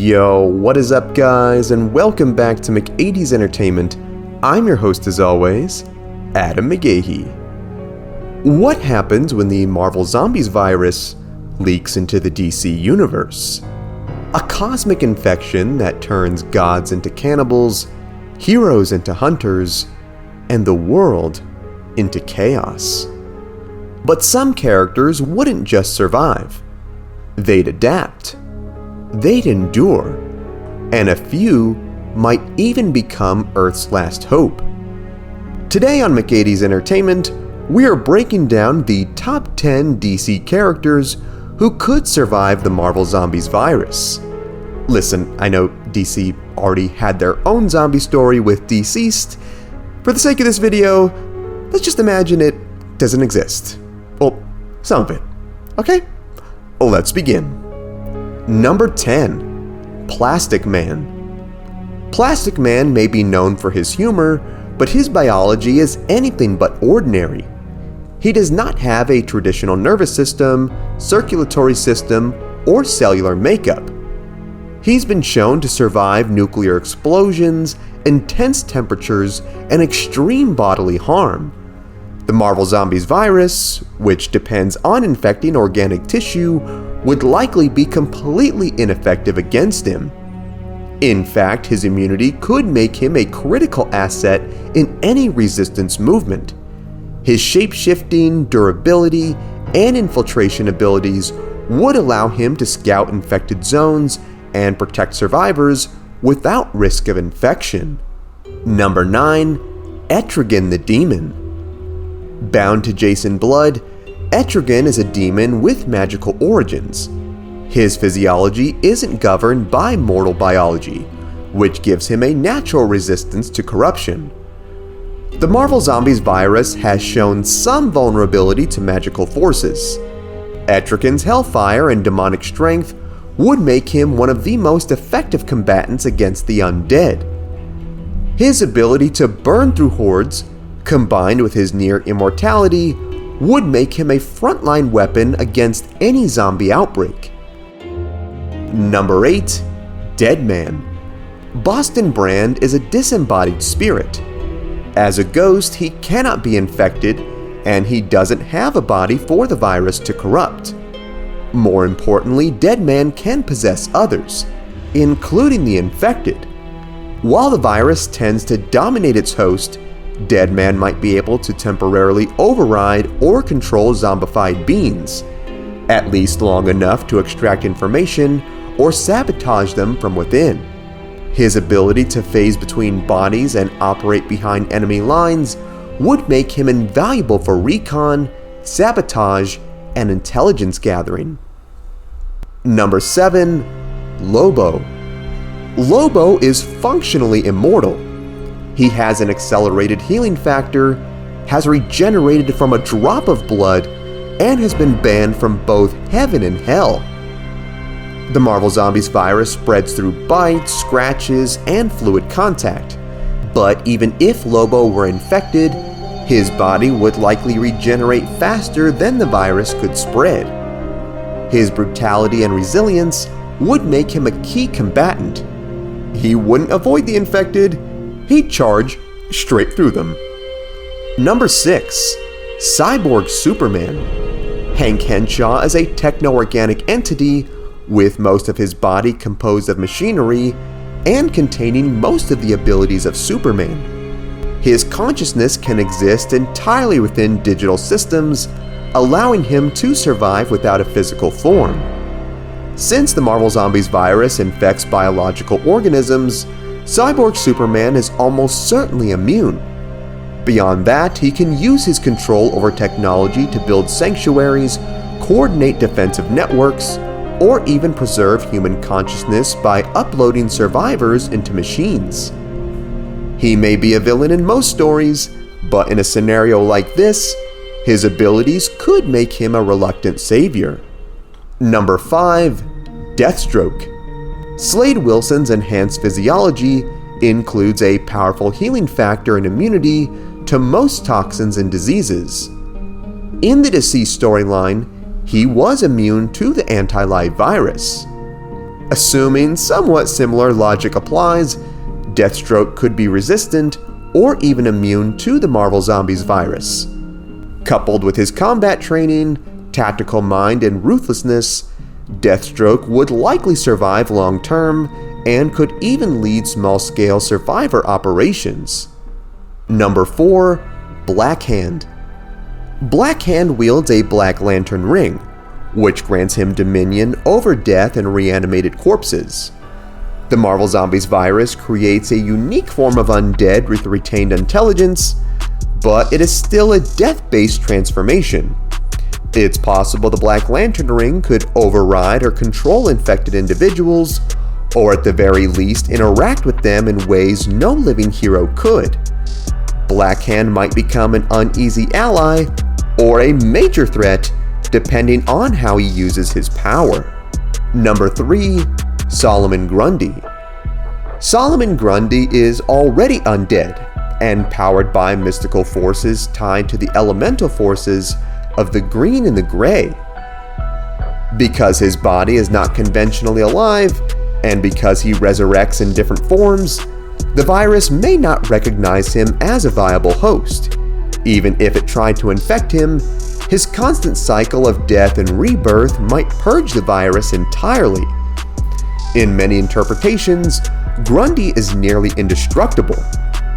Yo, what is up guys, and welcome back to McAdee's Entertainment. I'm your host as always, Adam McGahee. What happens when the Marvel Zombies virus leaks into the DC universe? A cosmic infection that turns gods into cannibals, heroes into hunters, and the world into chaos. But some characters wouldn't just survive. They'd adapt. They'd endure, and a few might even become Earth's last hope. Today on McAdee's Entertainment, we are breaking down the top 10 DC characters who could survive the Marvel Zombies virus. Listen, I know DC already had their own zombie story with Deceased. For the sake of this video, let's just imagine it doesn't exist. Well, some of it. Okay? Let's begin. Number 10. Plastic Man. Plastic Man may be known for his humor, but his biology is anything but ordinary. He does not have a traditional nervous system, circulatory system, or cellular makeup. He's been shown to survive nuclear explosions, intense temperatures, and extreme bodily harm. The Marvel Zombies virus, which depends on infecting organic tissue, would likely be completely ineffective against him. In fact, his immunity could make him a critical asset in any resistance movement. His shape-shifting, durability, and infiltration abilities would allow him to scout infected zones and protect survivors without risk of infection. Number 9. Etrigan the Demon. Bound to Jason blood, Etrigan is a demon with magical origins. His physiology isn't governed by mortal biology, which gives him a natural resistance to corruption. The Marvel Zombies virus has shown some vulnerability to magical forces. Etrigan's hellfire and demonic strength would make him one of the most effective combatants against the undead. His ability to burn through hordes, combined with his near immortality, would make him a frontline weapon against any zombie outbreak. Number 8. Deadman. Boston Brand is a disembodied spirit. As a ghost, he cannot be infected, and he doesn't have a body for the virus to corrupt. More importantly, Deadman can possess others, including the infected. While the virus tends to dominate its host, Deadman might be able to temporarily override or control zombified beings, at least long enough to extract information or sabotage them from within. His ability to phase between bodies and operate behind enemy lines would make him invaluable for recon, sabotage, and intelligence gathering. Number 7. Lobo. Lobo is functionally immortal. He has an accelerated healing factor, has regenerated from a drop of blood, and has been banned from both heaven and hell. The Marvel Zombies virus spreads through bites, scratches, and fluid contact. But even if Lobo were infected, his body would likely regenerate faster than the virus could spread. His brutality and resilience would make him a key combatant. He wouldn't avoid the infected, he'd charge straight through them. Number 6. Cyborg Superman. Hank Henshaw is a techno-organic entity with most of his body composed of machinery and containing most of the abilities of Superman. His consciousness can exist entirely within digital systems, allowing him to survive without a physical form. Since the Marvel Zombies virus infects biological organisms, Cyborg Superman is almost certainly immune. Beyond that, he can use his control over technology to build sanctuaries, coordinate defensive networks, or even preserve human consciousness by uploading survivors into machines. He may be a villain in most stories, but in a scenario like this, his abilities could make him a reluctant savior. Number 5. Deathstroke. Slade Wilson's enhanced physiology includes a powerful healing factor and immunity to most toxins and diseases. In the Deceased storyline, he was immune to the anti-life virus. Assuming somewhat similar logic applies, Deathstroke could be resistant or even immune to the Marvel Zombies virus. Coupled with his combat training, tactical mind, and ruthlessness, Deathstroke would likely survive long-term and could even lead small-scale survivor operations. Number 4. Blackhand. Blackhand wields a Black Lantern ring, which grants him dominion over death and reanimated corpses. The Marvel Zombies virus creates a unique form of undead with retained intelligence, but it is still a death-based transformation. It's possible the Black Lantern ring could override or control infected individuals, or at the very least interact with them in ways no living hero could. Blackhand might become an uneasy ally or a major threat depending on how he uses his power. Number 3. Solomon Grundy. Solomon Grundy is already undead and powered by mystical forces tied to the elemental forces of the green and the gray. Because his body is not conventionally alive, and because he resurrects in different forms, the virus may not recognize him as a viable host. Even if it tried to infect him, his constant cycle of death and rebirth might purge the virus entirely. In many interpretations, Grundy is nearly indestructible,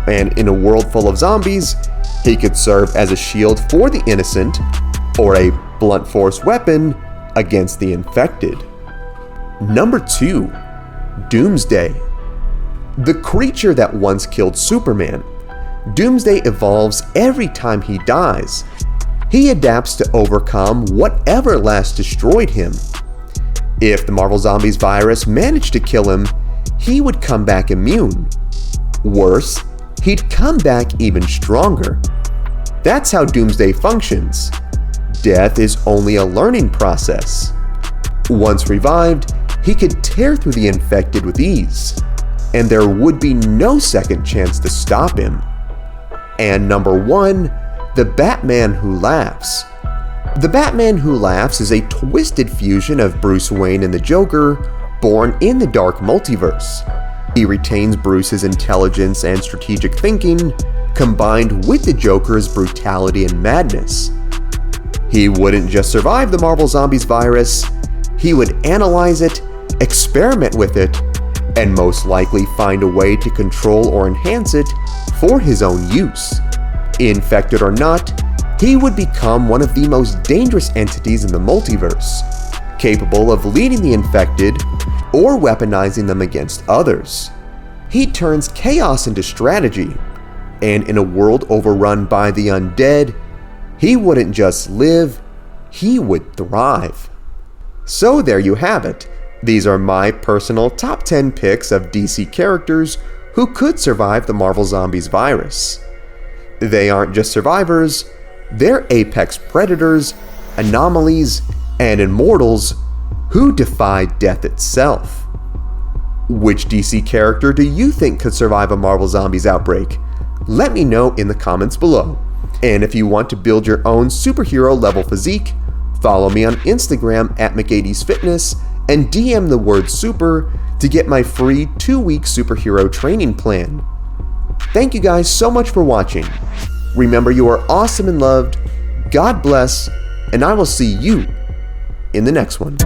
and in a world full of zombies, he could serve as a shield for the innocent or a blunt force weapon against the infected. Number 2. Doomsday. The creature that once killed Superman, Doomsday evolves every time he dies. He adapts to overcome whatever last destroyed him. If the Marvel Zombies virus managed to kill him, he would come back immune. Worse, he'd come back even stronger. That's how Doomsday functions. Death is only a learning process. Once revived, he could tear through the infected with ease, and there would be no second chance to stop him. And number 1, the Batman Who Laughs. The Batman Who Laughs is a twisted fusion of Bruce Wayne and the Joker, born in the dark multiverse. He retains Bruce's intelligence and strategic thinking, combined with the Joker's brutality and madness. He wouldn't just survive the Marvel Zombies virus, he would analyze it, experiment with it, and most likely find a way to control or enhance it for his own use. Infected or not, he would become one of the most dangerous entities in the multiverse, capable of leading the infected or weaponizing them against others. He turns chaos into strategy, and in a world overrun by the undead, he wouldn't just live, he would thrive. So there you have it. These are my personal top 10 picks of DC characters who could survive the Marvel Zombies virus. They aren't just survivors, they're apex predators, anomalies, and immortals who defy death itself. Which DC character do you think could survive a Marvel Zombies outbreak? Let me know in the comments below. And if you want to build your own superhero level physique, follow me on Instagram at McAdeesFitness and DM the word super to get my free 2-week superhero training plan. Thank you guys so much for watching. Remember, you are awesome and loved. God bless, and I will see you in the next one.